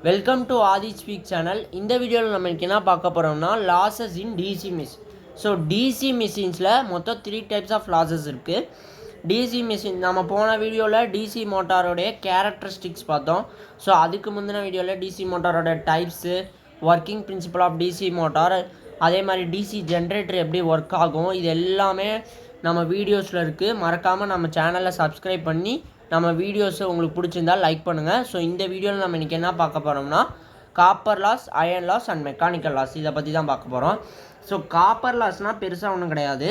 Welcome to Aadhi speak channel. இந்த வீடியோவில் நம்ம என்ன பார்க்க போகிறோம்னா losses in DC machine. So DC மிஷின்ஸில் மொத்தம் 3 டைப்ஸ் ஆஃப் லாசஸ் இருக்குது. டிசி மிஷின் நம்ம போன வீடியோவில் டிசி மோட்டாரோடைய கேரக்டரிஸ்டிக்ஸ் பார்த்தோம். ஸோ அதுக்கு முந்தின வீடியோவில் டிசி மோட்டாரோட types, working principle of DC motor, அதே மாதிரி டிசி ஜென்ரேட்டர் எப்படி ஒர்க் ஆகும், இது எல்லாமே நம்ம வீடியோஸில் இருக்குது. மறக்காமல் நம்ம சேனலை சப்ஸ்கிரைப் பண்ணி நம்ம வீடியோஸை உங்களுக்கு பிடிச்சிருந்தால் லைக் பண்ணுங்கள். ஸோ இந்த வீடியோவில் நம்ம இன்றைக்கி என்ன பார்க்க போகிறோம்னா copper loss, iron loss and mechanical loss, இதை பற்றி தான் பார்க்க போகிறோம். ஸோ காப்பர் லாஸ்னால் பெருசாக ஒன்றும் கிடையாது.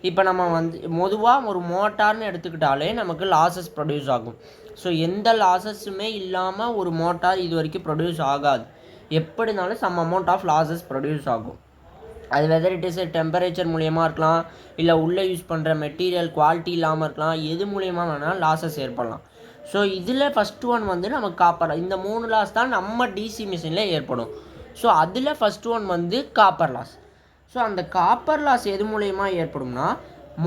இப்போ நம்ம பொதுவாக ஒரு மோட்டார்னு எடுத்துக்கிட்டாலே நமக்கு லாசஸ் ப்ரொடியூஸ் ஆகும். ஸோ எந்த லாசஸுமே இல்லாமல் ஒரு மோட்டார் இது வரைக்கும் ப்ரொடியூஸ் ஆகாது. எப்படினாலும் some amount of losses produce ஆகும். அது வெதர் இட் இஸ் டெம்பரேச்சர் மூலியமாக இருக்கலாம், இல்லை உள்ளே யூஸ் பண்ணுற மெட்டீரியல் குவாலிட்டி இல்லாமல் இருக்கலாம், எது மூலியமாக வேணாலும் லாஸஸ் ஏற்படலாம். ஸோ இதில் ஃபஸ்ட்டு ஒன் நமக்கு காப்பர். இந்த 3 லாஸ் தான் நம்ம டிசி மிஷினில் ஏற்படும். ஸோ அதில் first one copper loss. So அந்த காப்பர் லாஸ் எது மூலியமாக ஏற்படும்னா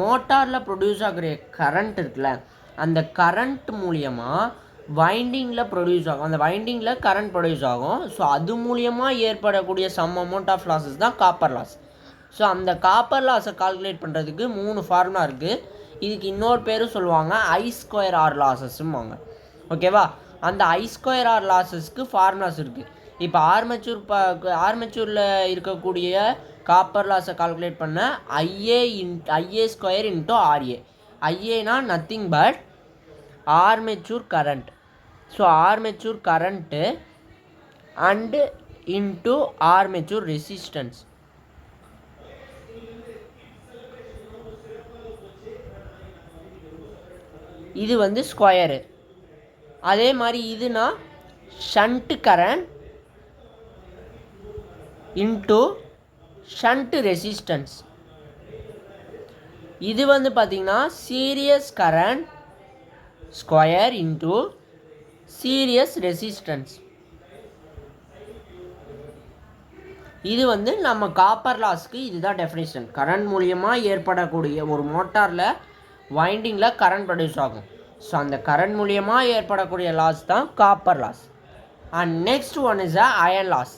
மோட்டாரில் ப்ரொடியூஸ் ஆகிற கரண்ட் இருக்குல்ல, அந்த கரண்ட் மூலியமாக வைண்டிங்கில் ப்ரொடியூஸ் ஆகும். அந்த வைண்டிங்கில் கரண்ட் ப்ரொடியூஸ் ஆகும். ஸோ அது மூலியமாக ஏற்படக்கூடிய சம் அமௌண்ட் ஆஃப் லாஸஸ் தான் காப்பர் லாஸ். ஸோ அந்த காப்பர் லாஸை கால்குலேட் பண்ணுறதுக்கு 3 ஃபார்முலா இருக்குது. இதுக்கு இன்னொரு பேரும் சொல்லுவாங்க I²R லாஸஸ்ஸும்பாங்க. ஓகேவா? அந்த I²R லாஸஸ்க்கு ஃபார்முலாஸ் இருக்குது. இப்போ ஆர்மெச்சூரில் இருக்கக்கூடிய காப்பர் லாஸை கால்குலேட் பண்ண IA² இன்ட்டு RA. ஐஏனா nothing but armature current. So armature current and into armature resistance. இது ஸ்கொயரு. அதே மாதிரி இதுனா shunt current into shunt resistance. இது பார்த்திங்கன்னா series current square into series resistance. இது நம்ம காப்பர் லாஸ்க்கு இதுதான் டெஃபினிஷன். கரண்ட் மூலியமாக ஏற்படக்கூடிய ஒரு மோட்டாரில் வைண்டிங்கில் கரண்ட் ப்ரொடியூஸ் ஆகும். ஸோ அந்த கரண்ட் மூலியமாக ஏற்படக்கூடிய லாஸ் தான் copper loss. And next one is iron loss.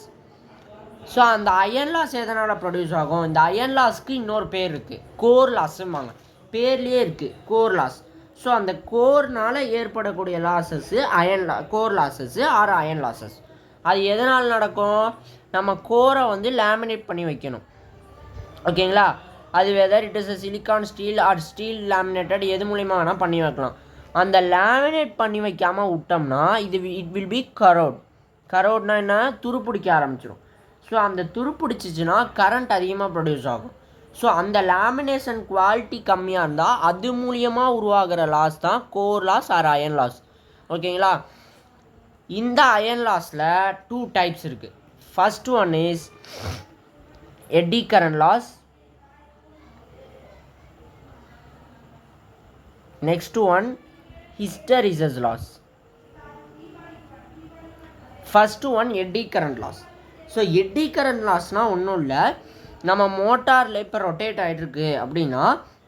So அந்த அயர்ன் லாஸ் எதனால் ப்ரொடியூஸ் ஆகும்? இந்த அயர்ன் லாஸ்க்கு இன்னொரு பேர் இருக்குது, கோர் லாஸும்பாங்க. பேர்லேயே இருக்குது கோர் லாஸ். ஸோ அந்த கோர்னால் ஏற்படக்கூடிய லாஸஸ்ஸு கோர் லாஸஸ்ஸு ஆர் அயர்ன் லாஸஸ். அது எதனால் நடக்கும்? நம்ம கோரை லேமினேட் பண்ணி வைக்கணும். ஓகேங்களா? அது whether it is silicon steel or steel laminated, எது மூலிமா வேணால் பண்ணி வைக்கலாம். அந்த லேமினேட் பண்ணி வைக்காமல் விட்டோம்னா இட் வில் பி கரோட். கரோட்னா என்ன? துருப்பிடிக்க ஆரம்பிச்சிடும். ஸோ அந்த துருப்பிடிச்சிச்சின்னா கரண்ட் அதிகமாக ப்ரொடியூஸ் ஆகும். ஸோ அந்த லேமினேஷன் குவாலிட்டி கம்மியாக இருந்தால் அது மூலியமாக உருவாகிற லாஸ் தான் core loss or iron loss. ஓகேங்களா? இந்த அயர்ன் லாஸில் 2 டைப்ஸ் இருக்குது. First one is eddy current loss. Next one hysteresis loss. First one eddy current loss. So eddy current லாஸ்னால் ஒன்றும் இல்லை, நம்ம மோட்டாரில் இப்போ ரொட்டேட் ஆகிட்டுருக்கு அப்படின்னா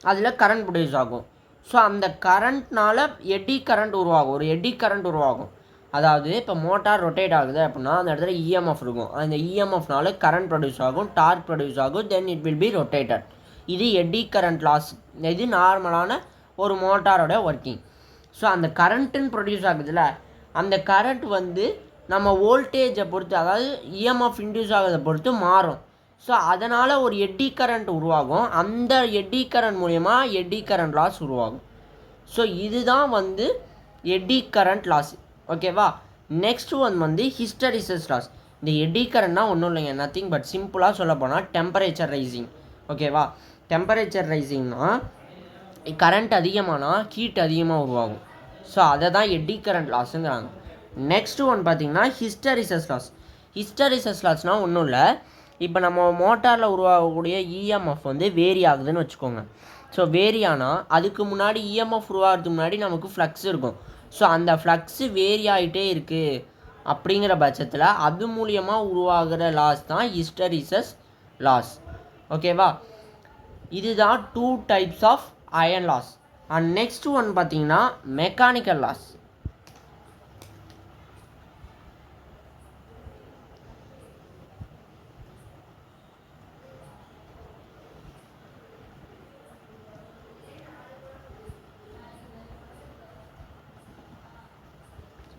அதில் கரண்ட் ப்ரொடியூஸ் ஆகும். ஸோ அந்த கரண்ட்னால் எட்டி கரண்ட் உருவாகும், ஒரு எட்டி கரண்ட் உருவாகும். அதாவது இப்போ மோட்டார் ரொட்டேட் ஆகுது அப்படின்னா அந்த இடத்துல இஎம்எஃப் இருக்கும். அந்த இஎம்எஃப்னால கரண்ட் ப்ரொடியூஸ் ஆகும், டார்க் ப்ரொடியூஸ் ஆகும், then it will B rotated. இது எட்டி கரண்ட் லாஸ். இது நார்மலான ஒரு மோட்டாரோட ஒர்க்கிங். ஸோ அந்த கரண்ட்டுன்னு ப்ரொடியூஸ் ஆகுதுல்ல, அந்த கரண்ட் நம்ம வோல்டேஜை பொறுத்து, அதாவது இஎம்எஃப் இன்டியூஸ் ஆகிறத பொறுத்து மாறும். ஸோ அதனால் ஒரு எட்டி கரண்ட் உருவாகும். அந்த எட்டி கரண்ட் மூலயமா எட்டி கரண்ட் லாஸ் உருவாகும். ஸோ இதுதான் எட்டி கரண்ட் லாஸ். ஓகேவா? Next one hysteresis loss. இந்த எட்டி கரண்ட்னா ஒன்றும் இல்லைங்க, நத்திங் பட் சிம்பிளாக சொல்ல போனால் டெம்பரேச்சர் ரைசிங். ஓகேவா? டெம்பரேச்சர் ரைசிங்னா கரண்ட் அதிகமானால் ஹீட் அதிகமாக உருவாகும். ஸோ அதை தான் எட்டி கரண்ட் லாஸுங்கிறாங்க. நெக்ஸ்ட் ஒன் பார்த்திங்கன்னா ஹிஸ்டரிசஸ் லாஸ். ஹிஸ்டரிசஸ் லாஸ்னால் ஒன்றும் இல்லை, இப்போ நம்ம மோட்டாரில் உருவாகக்கூடிய இஎம்எஃப் வேரி ஆகுதுன்னு வச்சுக்கோங்க. ஸோ வேரி ஆனால் அதுக்கு முன்னாடி இஎம்எஃப் உருவாகிறதுக்கு முன்னாடி நமக்கு ஃப்ளக்ஸ் இருக்கும். ஸோ அந்த ஃப்ளக்ஸு வேரி ஆகிட்டே இருக்குது அப்படிங்கிற பட்சத்தில் அது மூலியமாக உருவாகிற லாஸ் தான் ஹிஸ்டரிசஸ் லாஸ். ஓகேவா? இதுதான் 2 types of iron loss. And next one பார்த்தீங்கன்னா மெக்கானிக்கல் லாஸ்.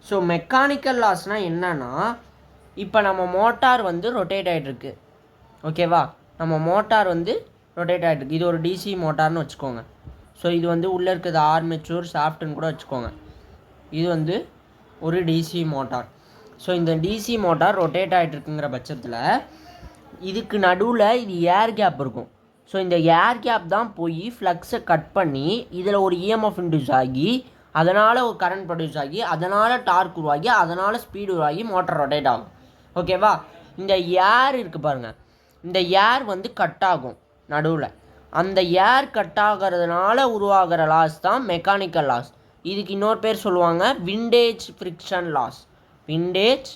ஸோ மெக்கானிக்கல் லாஸ்னால் என்னன்னா, இப்போ நம்ம மோட்டார் வந்து ரொட்டேட் ஆகிட்டுருக்கு, ஓகேவா? நம்ம மோட்டார் வந்து ரொட்டேட் ஆகிட்டுருக்கு. இது ஒரு டிசி மோட்டார்னு வச்சுக்கோங்க. ஸோ இது வந்து உள்ளே இருக்கிறது ஆர்மெச்சூர் ஷாஃப்ட்டுன்னு கூட வச்சுக்கோங்க. இது வந்து ஒரு டிசி மோட்டார். ஸோ இந்த டிசி மோட்டார் ரொட்டேட் ஆகிட்டுருக்குங்கிற பட்சத்தில் இதுக்கு நடுவில் இது ஏர் கேப் இருக்கும். ஸோ இந்த ஏர் கேப் தான் போய் ஃப்ளக்ஸை கட் பண்ணி இதில் ஒரு இஎம்எஃப் இன்டியூஸ் ஆகி அதனால் ஒரு கரண்ட் ப்ரொடியூஸ் ஆகி அதனால் டார்க் உருவாகி அதனால் ஸ்பீடு உருவாகி மோட்டர் ரொட்டேட் ஆகும், ஓகேவா? இந்த ஏர் இருக்குது பாருங்கள், இந்த ஏர் வந்து கட் ஆகும் நடுவில். அந்த ஏர் கட் ஆகிறதுனால உருவாகிற லாஸ் தான் மெக்கானிக்கல் லாஸ். இதுக்கு இன்னொரு பேர் சொல்லுவாங்க windage friction loss. Windage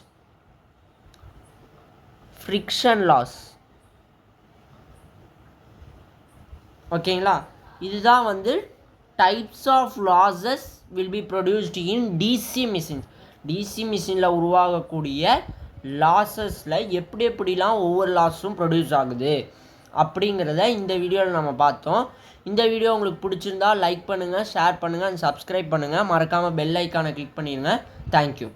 friction loss, ஓகேங்களா? இதுதான் வந்து types of losses will be produced in DC machines. DC மிஷினில் உருவாகக்கூடிய லாஸஸில் எப்படிலாம் ஒவ்வொரு லாஸும் ப்ரொடியூஸ் ஆகுது அப்படிங்கிறத இந்த வீடியோவில் நம்ம பார்த்தோம். இந்த வீடியோ உங்களுக்கு பிடிச்சிருந்தால் லைக் பண்ணுங்கள், ஷேர் பண்ணுங்கள் அண்ட் சப்ஸ்கிரைப் பண்ணுங்கள். மறக்காமல் பெல் ஐக்கானை கிளிக் பண்ணிடுங்க. தேங்க்யூ.